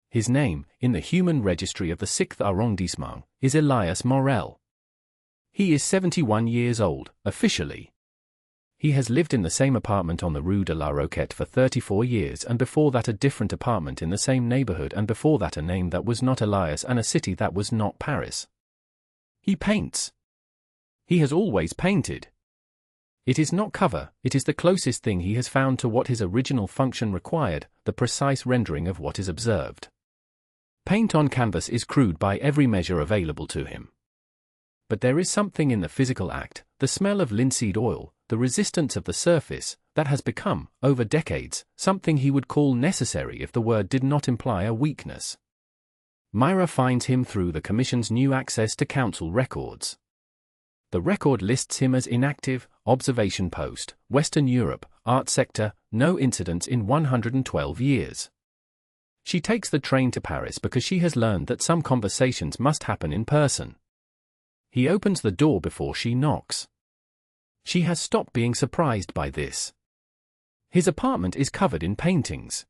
His name, in the human registry of the 6th arrondissement, is Elias Morel. He is 71 years old, officially. He has lived in the same apartment on the Rue de la Roquette for 34 years, and before that a different apartment in the same neighborhood, and before that a name that was not Elias and a city that was not Paris. He paints. He has always painted. It is not cover, it is the closest thing he has found to what his original function required, the precise rendering of what is observed. Paint on canvas is crude by every measure available to him. But there is something in the physical act, the smell of linseed oil, the resistance of the surface, that has become, over decades, something he would call necessary if the word did not imply a weakness. Myra finds him through the Commission's new access to council records. The record lists him as inactive, observation post, Western Europe, art sector, no incidents in 112 years. She takes the train to Paris because she has learned that some conversations must happen in person. He opens the door before she knocks. She has stopped being surprised by this. His apartment is covered in paintings.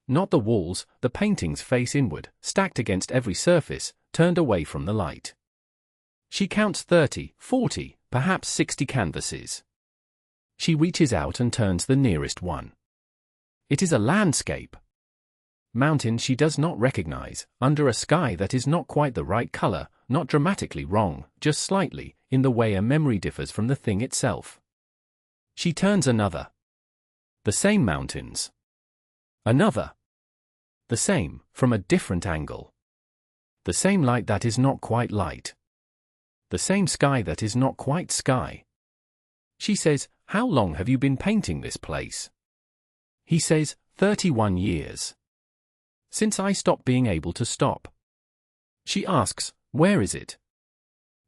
Not the walls, the paintings face inward, stacked against every surface, turned away from the light. She counts 30, 40, perhaps 60 canvases. She reaches out and turns the nearest one. It is a landscape. Mountain she does not recognize, under a sky that is not quite the right color, not dramatically wrong, just slightly, in the way a memory differs from the thing itself. She turns another. The same mountains. Another. The same, from a different angle. The same light that is not quite light. The same sky that is not quite sky. She says, "How long have you been painting this place?" He says, 31 years. "Since I stopped being able to stop." She asks, "Where is it?"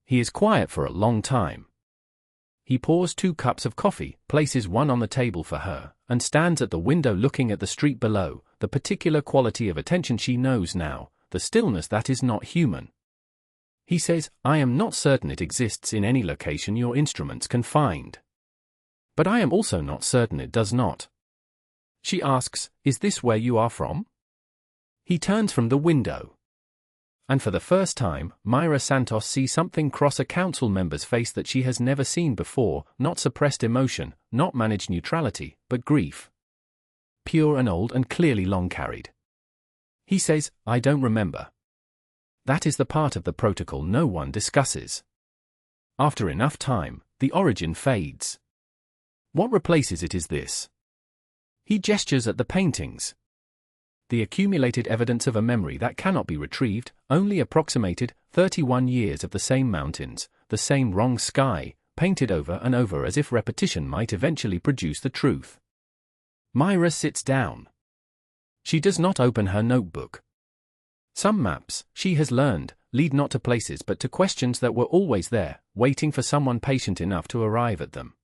He is quiet for a long time. He pours 2 cups of coffee, places one on the table for her, and stands at the window looking at the street below, the particular quality of attention she knows now, the stillness that is not human. He says, "I am not certain it exists in any location your instruments can find. But I am also not certain it does not." She asks, "Is this where you are from?" He turns from the window. And for the first time, Myra Santos sees something cross a council member's face that she has never seen before, not suppressed emotion, not managed neutrality, but grief. Pure and old and clearly long carried. He says, "I don't remember." That is the part of the protocol no one discusses. After enough time, the origin fades. What replaces it is this. He gestures at the paintings. The accumulated evidence of a memory that cannot be retrieved, only approximated, 31 years of the same mountains, the same wrong sky, painted over and over as if repetition might eventually produce the truth. Myra sits down. She does not open her notebook. Some maps, she has learned, lead not to places but to questions that were always there, waiting for someone patient enough to arrive at them.